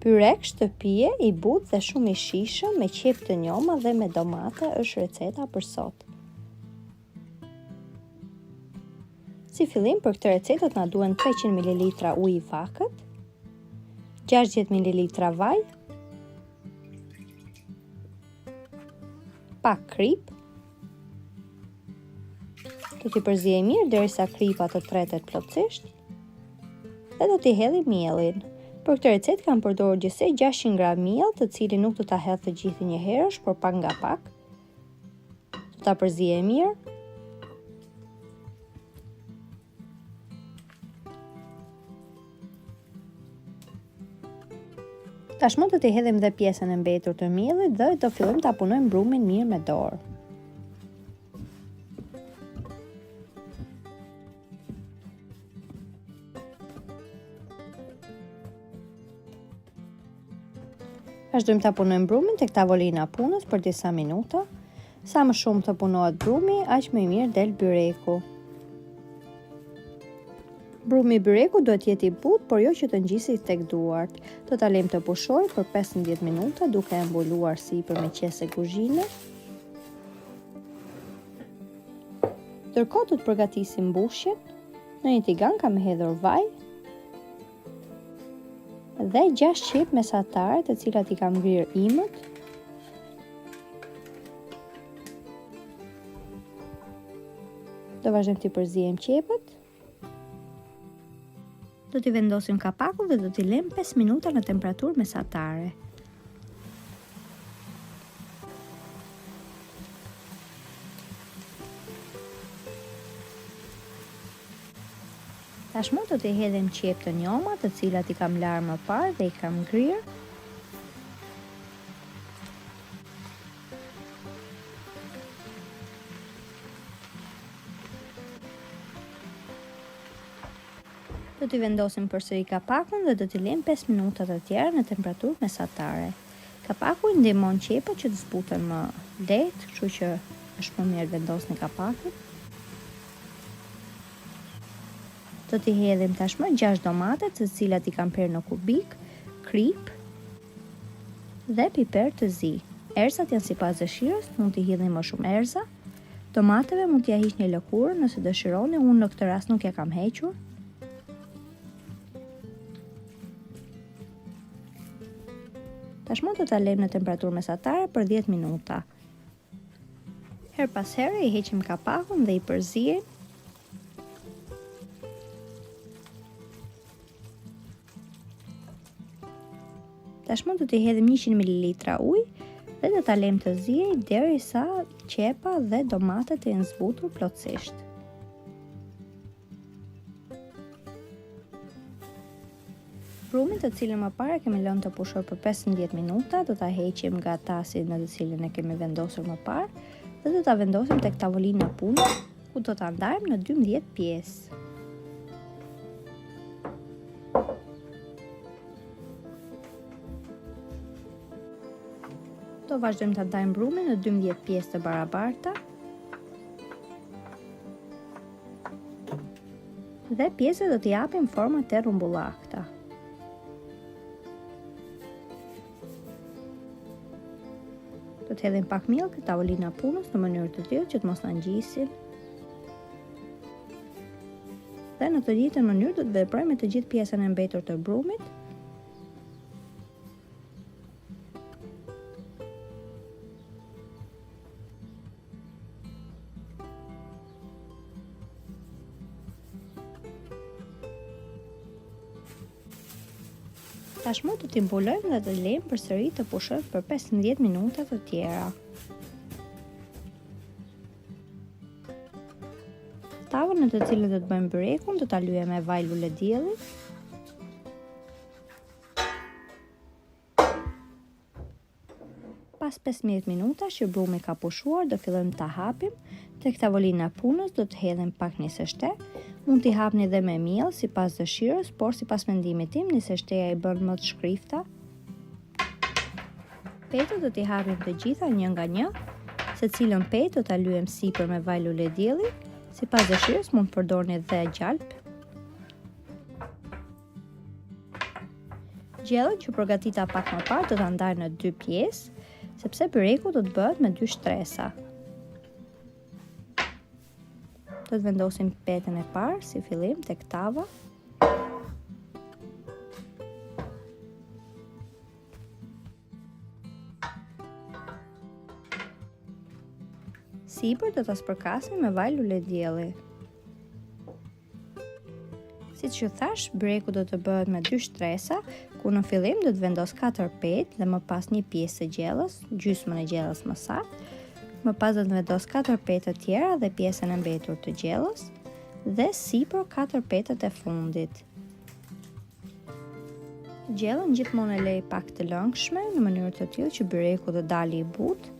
Byrek shtëpie i butë dhe shumë i shishëm me qep të njoma dhe me domate është receta për sot. Si fillim për këtë recetë na duhen 300 ml ujë i vakët, 60 ml vaj, pak krip. Do t'i përzijej mirë derisa kripa të tretet plotësisht dhe do t'i hedhim mielin. Për këtë recetë kam përdorur gjithsej 600 gram miell, të cilin nuk do ta hedh të gjithë një herësh, por pak nga pak. Do ta përzijej mirë. Tashmë do t'i hedhim dhe pjesën e mbetur të miellit dhe do fillojmë ta punojmë brumin mirë me dorë. Vazhdojmë ta punojmë brumin tek tavolina punës për disa minuta. Sa më shumë të punohet brumi, aq më i mirë del byreku. Brumi i byreku duhet jetë i butë, por jo që të ngjisë tek duart. Do ta lejmë të pushojë për 15 minuta duke e mbuluar sipër me qese kuzhine. Ndërkohë do të përgatisim mbushjen. Në një tigan kam hedhur vaj dhe 6 qep mesatare, të cilat i kam ngrirë imët. Do vazhdojmë t'i përzijem qepët. Do t'i vendosim kapakun dhe do t'i lëmë 5 minuta në temperaturë mesatare. Tashmë do t'i hedhim qep të njoma, të cilat i kam larë më parë dhe i kam ngrirë. Do t'i vendosim përsëri kapakun dhe do t'i lëmë 5 minuta të tjera në temperaturë mesatare. Kapaku i ndihmon qepët që të zbuten më lehtë, kështu që është më mirë të vendosni kapakun. Do t'i hedhim tashmë 6 domate, të cilat i kam perë në kubik, krip dhe piper të zi. Erëzat janë sipas dëshirës, mund t'i hidhni më shumë erëza. Domateve mund t'ia hiqni lëkurën nëse dëshironi, unë në këtë rast nuk ja kam hequr. Tashmë do ta lejmë në temperaturë mesatare për 10 minuta. Her pas here i heqim kapakun dhe i përzijim. Tashmë do t'i hedhim 100 ml ujë dhe do ta lejmë të zijej derisa qepa dhe domatet të jenë zbutur plotësisht. Brumin, të cilin më parë kemi lënë të pushojë për 15 minuta, do ta heqim nga tasi në të cilin e kemi vendosur më parë dhe do ta vendosim tek tavolina punës, ku do ta ndajmë në 12 pjesë. Do vazhdojmë ta ndajmë brumin në 12 pjesë të barabarta. Dhe pjesët do t'i japim format të rrumbullakta. Do të hedhim pak miell këtë tavolina punës në mënyrë të tillë që të mos na ngjisin. Dhe në të njëjtën mënyrë do të veprojmë me të gjithë pjesën e mbetur të brumit. Tashmë do t'i mbulojmë dhe të lejmë përsëri të pushojë për 15 minuta të tjera. Tavën në të cilën do të bëjmë byrekun do ta lyejmë me vaj lule dielli. Pas 15 minutash që brumi ka pushuar, do fillojmë ta hapim. Tek tavolina punës do të hedhim pak nisë shte. Mund t'i hapni dhe me miell sipas dëshirës, por sipas mendimit tim nisë shteja i bën më të shkrifta. Petë do t'i hapim të gjitha një nga një, secilën petë do ta lyejmë sipër me vaj lule dielli. Sipas dëshirës mund të përdorni dhe gjalp. Gjellën që përgatita pak më parë do ta ndaj në 2 pjesë, sepse byreku do të bëhet me 2 shtresa. Do të vendosim petën e parë si fillim tek tava. Sipër do ta spërkasim me vaj lule dielli. Siç ju thash, byreku do të bëhet me 2 shtresa, ku në fillim do të vendos 4 petë dhe më pas një pjesë të gjellës, gjysmën e gjellës më saktë. Më pas do të vendos 4 petë të tjera dhe pjesën e mbetur të gjellës dhe sipër 4 petët e fundit. Gjellën gjithmonë e lej pak të lëngshme në mënyrë të tillë që byreku të dalë i butë.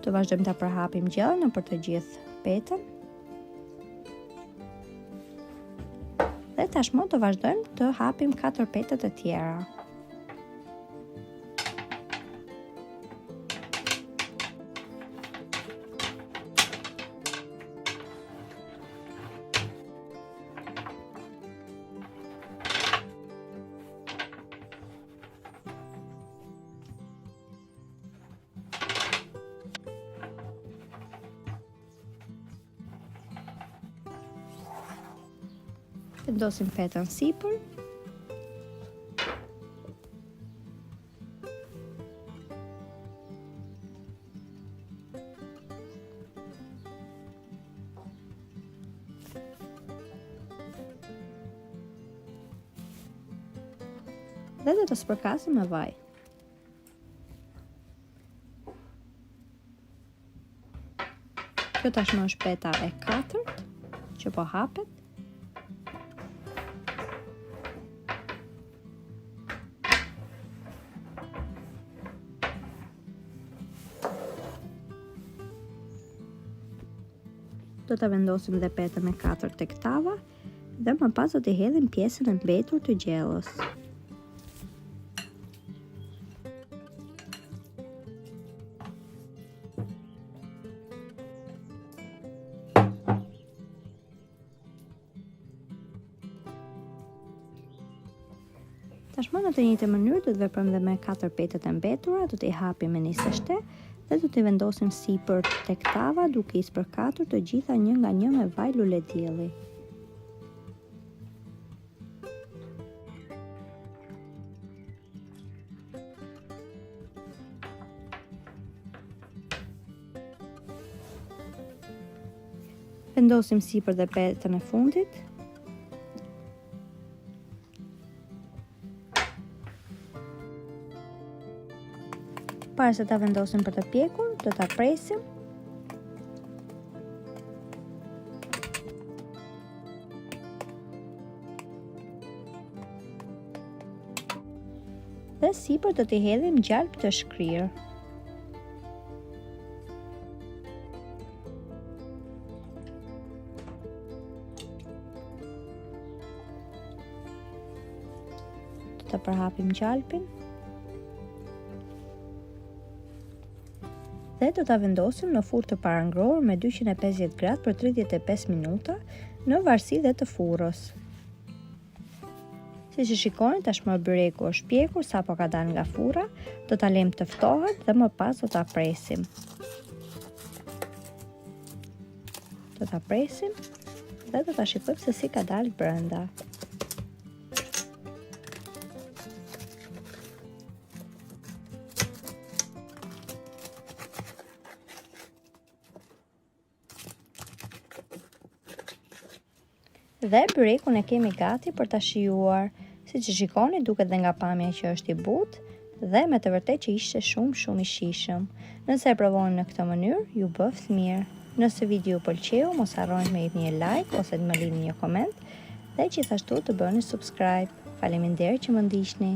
Të vazhdojmë ta përhapim gjellën nëpër të gjithë petën. Dhe tashmë të vazhdojmë të hapim 4 petët e tjera. Vendosim petën sipër. Dhe do të spërkasim me vaj. Kjo tashmë është peta e 4 që po hapet. Do ta vendosim dhe petën e 4 tek tava dhe më pas do t'i hedhim pjesën e mbetur të gjellës. Tashmë në të njëjtën mënyrë do të veprojmë dhe me 4 petët e mbetura, do t'i hapim me një seshte dhe do t'i vendosim sipër tek tava duke i spërkatur të gjitha një nga një me vaj lule dielli. Vendosim sipër dhe petën e fundit. Para se ta vendosim për të pjekur, do ta presim. Dhe sipër do t'i hedhim gjalp të shkrirë. Do ta përhapim gjalpin. Dhe do ta vendosim në furrë të parangrohur me 250 gradë për 35 minuta në varësi dhe të furrës. Siç e shikoni, tashmë byreku është pjekur sapo ka dalë nga furra, do ta lejmë të ftohet dhe më pas do ta presim. Do ta presim dhe do ta shikojmë se si ka dalë brenda. Dhe byrekun e kemi gati për ta shijuar. Siç e shikoni, duket dhe nga pamja që është i butë dhe me të vërtetë që ishte shumë i shijshëm. Nëse e provoni në këtë mënyrë, ju bëft mirë. Nëse video ju pëlqeu, mos harroni me jepni një like ose të më lini një koment dhe gjithashtu të bëni subscribe. Faleminderit që më ndiqni.